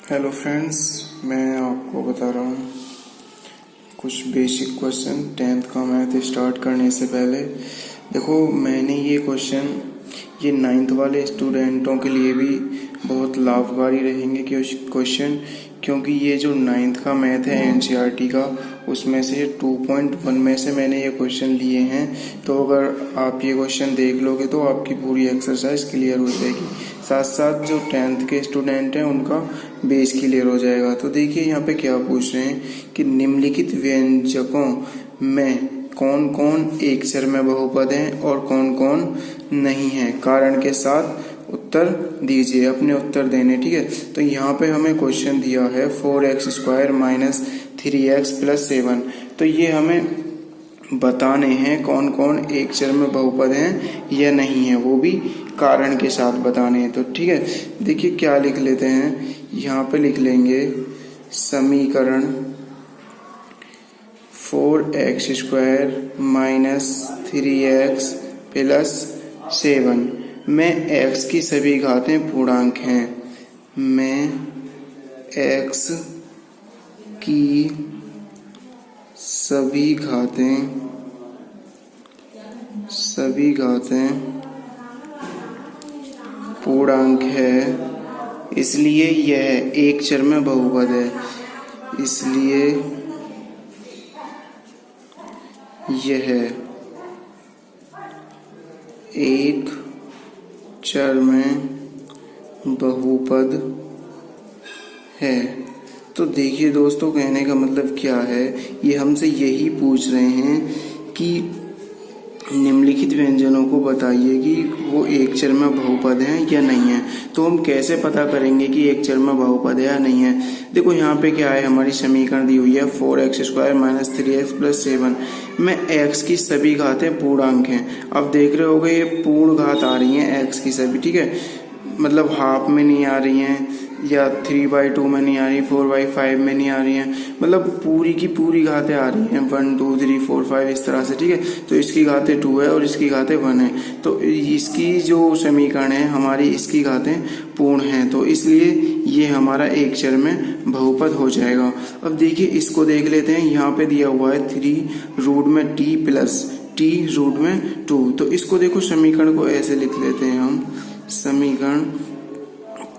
Hello friends, मैं आपको बता रहा हूँ कुछ बेसिक क्वेश्चन 10th का मैथ स्टार्ट करने से पहले। देखो, मैंने ये क्वेश्चन ये 9th वाले स्टूडेंटों के लिए भी बहुत लाभकारी रहेंगे क्वेश्चन, क्योंकि ये जो 9th का मैथ है एनसीईआरटी का, उसमें से 2.1 में से मैंने ये क्वेश्चन लिए हैं। तो अगर आप ये क्वेश्चन देख लोगे तो आपकी पूरी एक्सरसाइज क्लियर हो जाएगी। साथ साथ जो 10th के स्टूडेंट हैं उनका बेस क्लियर हो जाएगा। तो देखिए यहाँ पे क्या पूछ रहे हैं कि निम्नलिखित व्यंजकों में कौन कौन एक चर में बहुपद हैं और कौन कौन नहीं है। कारण के साथ उत्तर दीजिए, अपने उत्तर देने। ठीक है, तो यहाँ पे हमें क्वेश्चन दिया है 4x² माइनस 3x प्लस 7। तो ये हमें बताने हैं कौन कौन एक चर में बहुपद हैं या नहीं है, वो भी कारण के साथ बताने हैं। तो ठीक है, देखिए क्या लिख लेते हैं। यहाँ पे लिख लेंगे समीकरण 4x² माइनस 3x प्लस 7 में x की सभी घातें पूर्णांक हैं। में x की सभी घातें पूर्णांक है, इसलिए यह एक चर में बहुपद है। इसलिए यह एक चर में बहुपद है। तो देखिए दोस्तों, कहने का मतलब क्या है, ये हमसे यही पूछ रहे हैं कि निम्नलिखित व्यंजनों को बताइए कि वो एक चर में बहुपद हैं या नहीं है। तो हम कैसे पता करेंगे कि एक चर में बहुपद है या नहीं है। देखो यहाँ पे क्या है, हमारी समीकरण दी हुई है 4x² माइनस 3x प्लस 7 में x की सभी घातें पूर्णांक हैं। अब देख रहे होगे ये पूर्ण घात आ रही हैं x की सभी। ठीक है, मतलब हाफ में नहीं आ रही हैं या 3/2 में नहीं आ रही, 4/5 में नहीं आ रही हैं, मतलब पूरी की पूरी घातें आ रही हैं 1 2 3 4 5 इस तरह से। ठीक है, तो इसकी घातें 2 है और इसकी घातें 1 है। तो इसकी जो समीकरण है हमारी, इसकी घातें पूर्ण हैं, तो इसलिए ये हमारा एक चर में बहुपद हो जाएगा। अब देखिए इसको देख लेते हैं। यहाँ पे दिया हुआ है 3 रूट में t प्लस t रूट में 2। तो इसको देखो, समीकरण को ऐसे लिख लेते हैं हम। समीकरण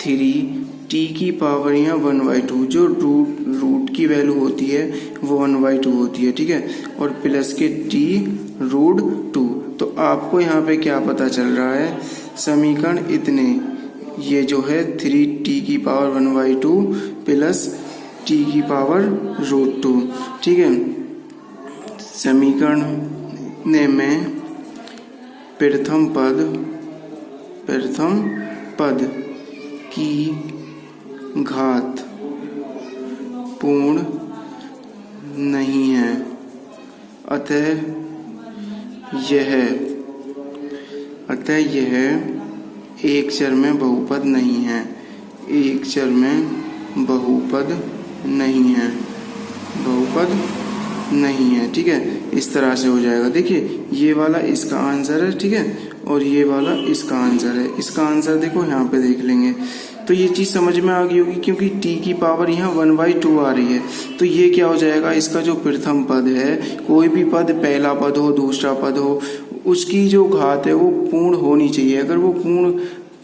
3t की पावर यहाँ 1/2, जो रूट की वैल्यू होती है वो 1/2 होती है। ठीक है, और प्लस के t रूट 2। तो आपको यहाँ पे क्या पता चल रहा है, समीकरण इतने, ये जो है 3t की पावर 1/2 प्लस t की पावर रूट 2। ठीक है, समीकरण में प्रथम पद की घात पूर्ण नहीं है, अतः यह एक चर में बहुपद नहीं है। एक चर में बहुपद नहीं है। ठीक है, इस तरह से हो जाएगा। देखिए ये वाला इसका आंसर है। ठीक है, और ये वाला इसका आंसर है। इसका आंसर देखो यहाँ पे देख लेंगे तो ये चीज़ समझ में आ गई होगी, क्योंकि t की पावर यहाँ 1/2 आ रही है। तो ये क्या हो जाएगा, इसका जो प्रथम पद है, कोई भी पद, पहला पद हो दूसरा पद हो, उसकी जो घात है वो पूर्ण होनी चाहिए। अगर वो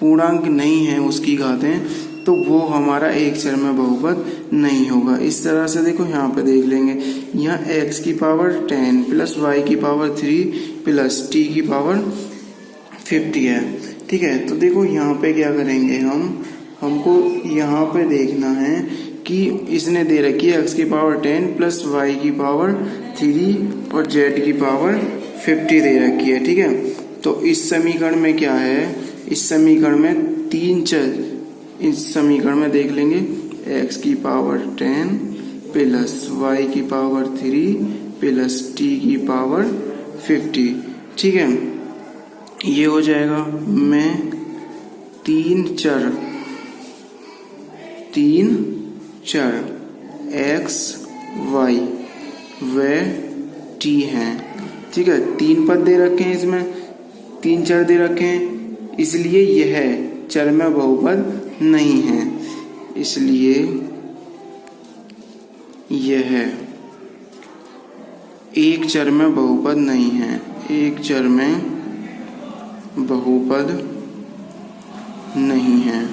पूर्णांक नहीं है उसकी घातें, तो वो हमारा एक चर में बहुपद नहीं होगा। इस तरह से देखो यहाँ पे देख लेंगे, यहाँ x की पावर 10 प्लस y की पावर 3 प्लस t की पावर 50 है। ठीक है, तो देखो यहाँ पे क्या करेंगे, हमको यहाँ पे देखना है कि इसने दे रखी है x की पावर 10 प्लस y की पावर 3 और z की पावर 50 दे रखी है। ठीक है, तो इस समीकरण में क्या है, इस समीकरण में तीन चर, इस समीकरण में देख लेंगे x की पावर 10 प्लस y की पावर 3 प्लस t की पावर 50। ठीक है, ये हो जाएगा। में तीन चर x y व t हैं। ठीक है, 3 पद दे रखे हैं, इसमें 3 चर दे रखे हैं, इसलिए यह चर में बहुपद नहीं है। इसलिए यह एक चर में बहुपद नहीं है, एक चर में बहुपद नहीं है।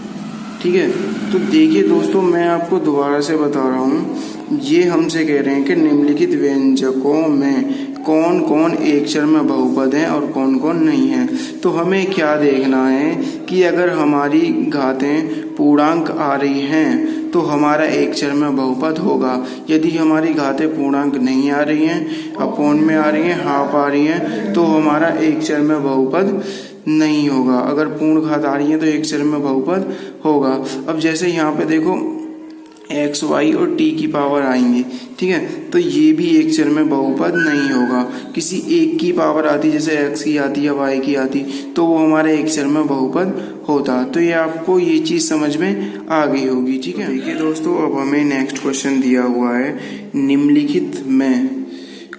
ठीक है, तो देखिए दोस्तों, मैं आपको दोबारा से बता रहा हूँ, ये हमसे कह रहे हैं कि निम्नलिखित व्यंजकों में कौन कौन एक चर में बहुपद हैं और कौन कौन नहीं है। तो हमें क्या देखना है कि अगर हमारी घातें पूर्णांक आ रही हैं तो हमारा एक चर में बहुपद होगा। यदि हमारी घातें पूर्णांक नहीं आ रही हैं, अपॉन में आ रही हैं, हाफ आ रही हैं, तो हमारा एक चर में बहुपद नहीं होगा। अगर पूर्ण घात आ रही है तो एक चर में बहुपद होगा। अब जैसे यहाँ पे देखो एक्स वाई और टी की पावर आएंगी, ठीक है, तो ये भी एक चर में बहुपद नहीं होगा। किसी एक की पावर आती, जैसे एक्स की आती या वाई की आती, तो वो हमारे एक चर में बहुपद होता। तो ये आपको ये चीज़ समझ में आ गई होगी। ठीक है, देखिए दोस्तों, अब हमें नेक्स्ट क्वेश्चन दिया हुआ है, निम्नलिखित में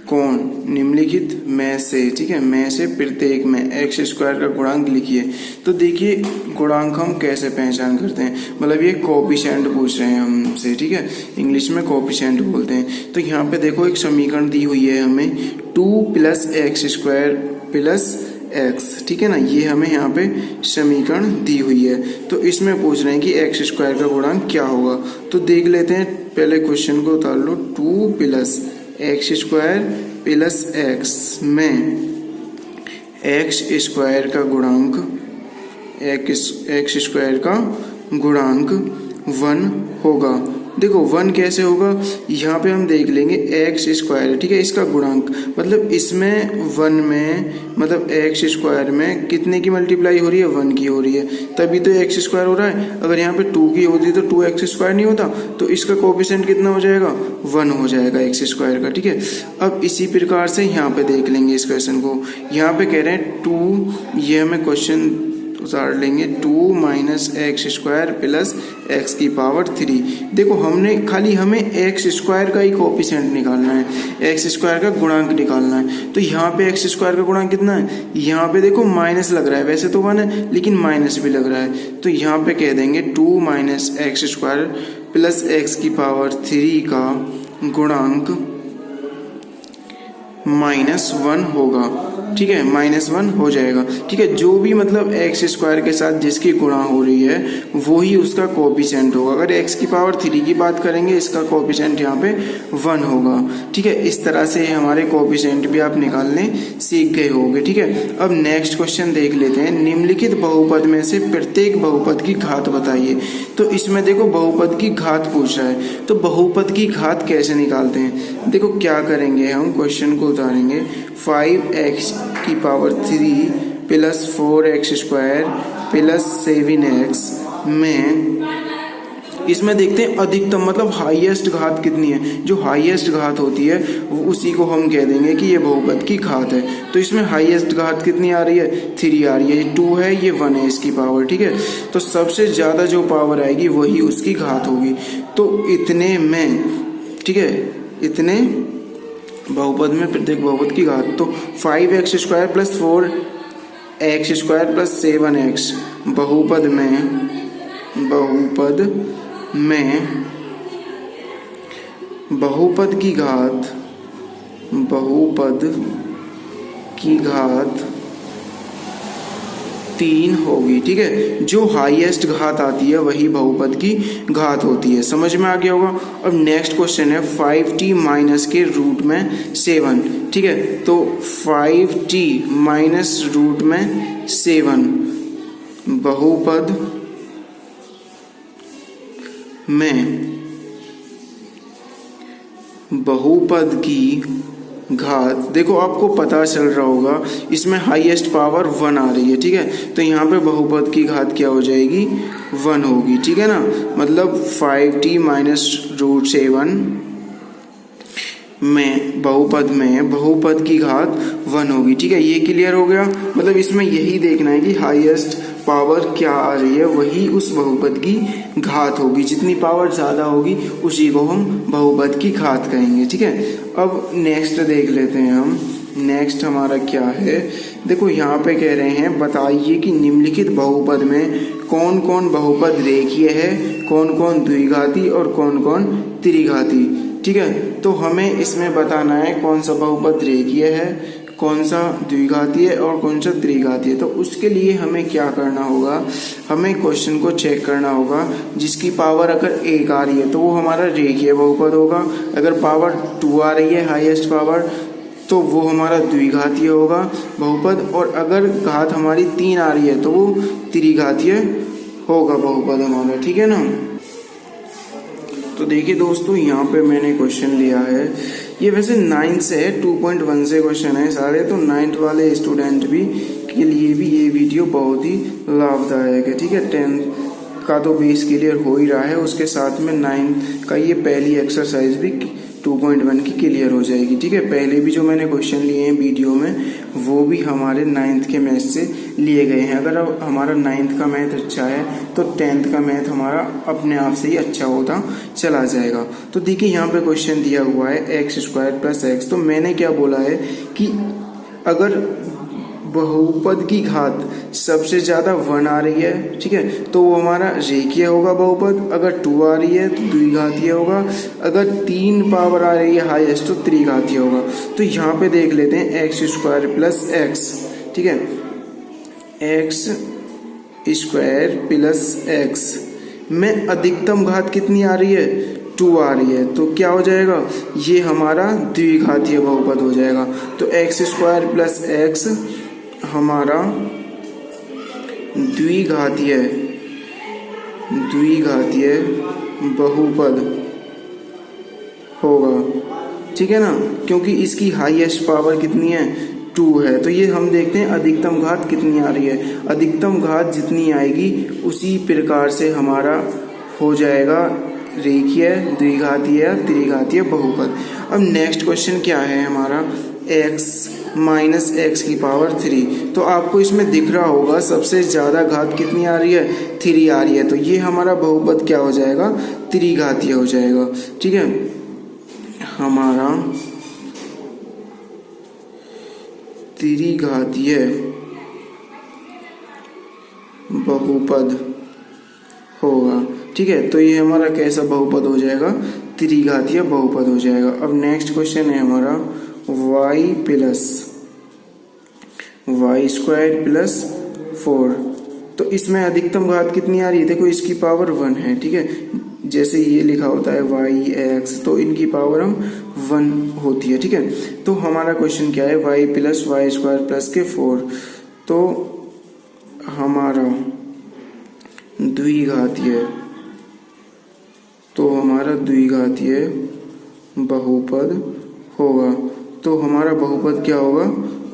कौन, निम्नलिखित में से, ठीक है, में से प्रत्येक में एक्स स्क्वायर का गुणांक लिखिए। तो देखिए गुणांक हम कैसे पहचान करते हैं, मतलब ये कोएफिशिएंट पूछ रहे हैं हमसे, ठीक है, इंग्लिश में कोएफिशिएंट बोलते हैं। तो यहाँ पे देखो एक समीकरण दी हुई है हमें 2 + x² + x, ठीक है ना, ये हमें यहाँ पे समीकरण दी हुई है। तो इसमें पूछ रहे हैं कि x² का गुणांक क्या होगा। तो देख लेते हैं, पहले क्वेश्चन को उतार लो। 2 + x² + x में x² का गुणांक, x² का गुणांक 1 होगा। देखो 1 कैसे होगा, यहाँ पे हम देख लेंगे x², ठीक है, इसका गुणांक, मतलब इसमें 1 में, मतलब x² में कितने की मल्टीप्लाई हो रही है, 1 की हो रही है, तभी तो x² हो रहा है। अगर यहाँ पे 2 की होती तो 2x² नहीं होता, तो इसका कोएफिशिएंट कितना हो जाएगा, 1 हो जाएगा x² का। ठीक है, अब इसी प्रकार से यहाँ पे देख लेंगे इस क्वेश्चन को। यहाँ पे कह रहे हैं 2, ये हमें क्वेश्चन उतार लेंगे, 2 - x² + x की पावर 3। देखो हमने खाली हमें x² का ही कोएफिशिएंट निकालना है, x² का गुणांक निकालना है। तो यहाँ पे x² का गुणांक कितना है, यहाँ पे देखो माइनस लग रहा है, वैसे तो 1 है लेकिन माइनस भी लग रहा है। तो यहाँ पे कह देंगे 2 - x² + x की पावर 3 का गुणांक -1 होगा। ठीक है, -1 हो जाएगा। ठीक है, जो भी मतलब x² के साथ जिसकी गुणा हो रही है वो ही उसका कोएफिशिएंट होगा। अगर x की पावर 3 की बात करेंगे, इसका कोएफिशिएंट यहाँ पे 1 होगा। ठीक है, इस तरह से हमारे कोएफिशिएंट भी आप निकालने सीख गए होंगे। ठीक है, अब नेक्स्ट क्वेश्चन देख लेते हैं, निम्नलिखित बहुपद में से प्रत्येक बहुपद की घात बताइए। तो इसमें देखो बहुपद की घात पूछ रहा है, तो बहुपद की घात कैसे निकालते हैं। देखो क्या करेंगे, हम क्वेश्चन को उतारेंगे, 5x की पावर 3 + 4x² + 7x में, इसमें देखते हैं अधिकतम मतलब हाईएस्ट घात कितनी है। जो हाईएस्ट घात होती है उसी को हम कह देंगे कि ये बहुपद की घात है। तो इसमें हाईएस्ट घात कितनी आ रही है, 3 आ रही है, ये 2 है, ये 1 है इसकी पावर। ठीक है, तो सबसे ज़्यादा जो पावर आएगी वही उसकी घात होगी। तो इतने में, ठीक है, इतने बहुपद में प्रत्येक बहुपद की घात, तो 5x² + 4x² + 7x बहुपद की घात 3 होगी। ठीक है, जो हाईएस्ट घात आती है वही बहुपद की घात होती है। समझ में आ गया होगा। अब नेक्स्ट क्वेश्चन है 5t - के रूट में 7। ठीक है, तो 5t - रूट में 7 बहुपद की घात, देखो आपको पता चल रहा होगा इसमें हाईएस्ट पावर 1 आ रही है। ठीक है, तो यहाँ पे बहुपद की घात क्या हो जाएगी, 1 होगी। ठीक है ना, मतलब 5t - रूट 7 में बहुपद की घात 1 होगी। ठीक है, ये क्लियर हो गया। मतलब इसमें यही देखना है कि हाईएस्ट पावर क्या आ रही है वही उस बहुपद की घात होगी। जितनी पावर ज़्यादा होगी उसी को हम बहुपद की घात कहेंगे। ठीक है, अब नेक्स्ट देख लेते हैं हम नेक्स्ट हमारा क्या है, देखो यहाँ पे कह रहे हैं बताइए कि निम्नलिखित बहुपद में कौन कौन बहुपद रेखीय है, कौन कौन द्विघाती और कौन कौन त्रिघाती। ठीक है, तो हमें इसमें बताना है कौन सा बहुपद रेखीय है, कौन सा द्विघाती है और कौन सा त्रिघाती है। तो उसके लिए हमें क्या करना होगा, हमें क्वेश्चन को चेक करना होगा। जिसकी पावर अगर 1 आ रही है तो वो हमारा रेखीय बहुपद होगा, अगर पावर 2 आ रही है हाईएस्ट पावर तो वो हमारा द्विघातीय होगा बहुपद, और अगर घात हमारी 3 आ रही है तो वो त्रिघातीय होगा बहुपद हमारा। ठीक है ना। तो देखिए दोस्तों, यहाँ पे मैंने क्वेश्चन लिया है, ये वैसे 9 से है, 2.1 से क्वेश्चन है सारे, तो 9th वाले स्टूडेंट भी के लिए भी ये वीडियो बहुत ही लाभदायक है। ठीक है, 10th का तो बेस क्लियर हो ही रहा है, उसके साथ में 9th का ये पहली एक्सरसाइज भी 2.1 की क्लियर हो जाएगी। ठीक है, पहले भी जो मैंने क्वेश्चन लिए हैं वीडियो में वो भी हमारे 9th के मैथ से लिए गए हैं। अगर हमारा 9th का मैथ अच्छा है तो 10th का मैथ हमारा अपने आप से ही अच्छा होता चला जाएगा। तो देखिए यहाँ पे क्वेश्चन दिया हुआ है x² + x। तो मैंने क्या बोला है कि अगर बहुपद की घात सबसे ज्यादा 1 आ रही है, ठीक है, तो वो हमारा रेखीय होगा बहुपद। अगर 2 आ रही है तो द्विघातीय होगा, अगर 3 पावर आ रही है हाईएस्ट तो त्रिघातीय होगा। तो यहाँ पे देख लेते हैं x² + x। ठीक है, x² + x में अधिकतम घात कितनी आ रही है, 2 आ रही है, तो क्या हो जाएगा, ये हमारा द्विघातीय बहुपद हो जाएगा। तो x² + x हमारा द्विघातीय बहुपद होगा। ठीक है ना, क्योंकि इसकी हाईएस्ट पावर कितनी है, 2 है। तो ये हम देखते हैं अधिकतम घात कितनी आ रही है, अधिकतम घात जितनी आएगी उसी प्रकार से हमारा हो जाएगा रेखीय, द्विघातीय, त्रिघातीय बहुपद। अब नेक्स्ट क्वेश्चन क्या है हमारा, x - x⁻3। तो आपको इसमें दिख रहा होगा सबसे ज्यादा घात कितनी आ रही है, 3 आ रही है, तो ये हमारा बहुपद क्या हो जाएगा, त्रिघातीय हो जाएगा। ठीक है, हमारा त्रिघातीय बहुपद होगा। ठीक है, तो ये हमारा कैसा बहुपद हो जाएगा, त्रिघातीय बहुपद हो जाएगा। अब नेक्स्ट क्वेश्चन है हमारा y + 4। तो इसमें अधिकतम घात कितनी आ रही है, देखो इसकी पावर 1 है। ठीक है, जैसे ये लिखा होता है y x, तो इनकी पावर हम 1 होती है। ठीक है, तो हमारा क्वेश्चन क्या है, y + y² + 4। तो हमारा द्विघातीय बहुपद होगा। तो हमारा बहुपद क्या होगा,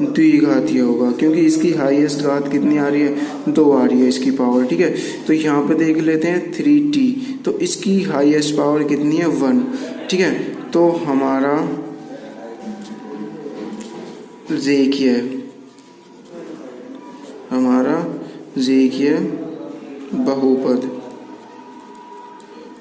द्विघातीय होगा, क्योंकि इसकी हाईएस्ट घात कितनी आ रही है, 2 आ रही है इसकी पावर। ठीक है, तो यहाँ पे देख लेते हैं 3t, तो इसकी हाईएस्ट पावर कितनी है, 1। ठीक है, तो हमारा रेखीय बहुपद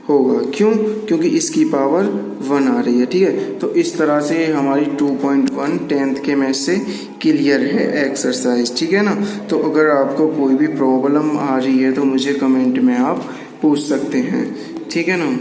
होगा। क्यों, क्योंकि इसकी पावर 1 आ रही है। ठीक है, तो इस तरह से हमारी 2.1 10th के मैथ से क्लियर है एक्सरसाइज। ठीक है ना। तो अगर आपको कोई भी प्रॉब्लम आ रही है तो मुझे कमेंट में आप पूछ सकते हैं। ठीक है ना।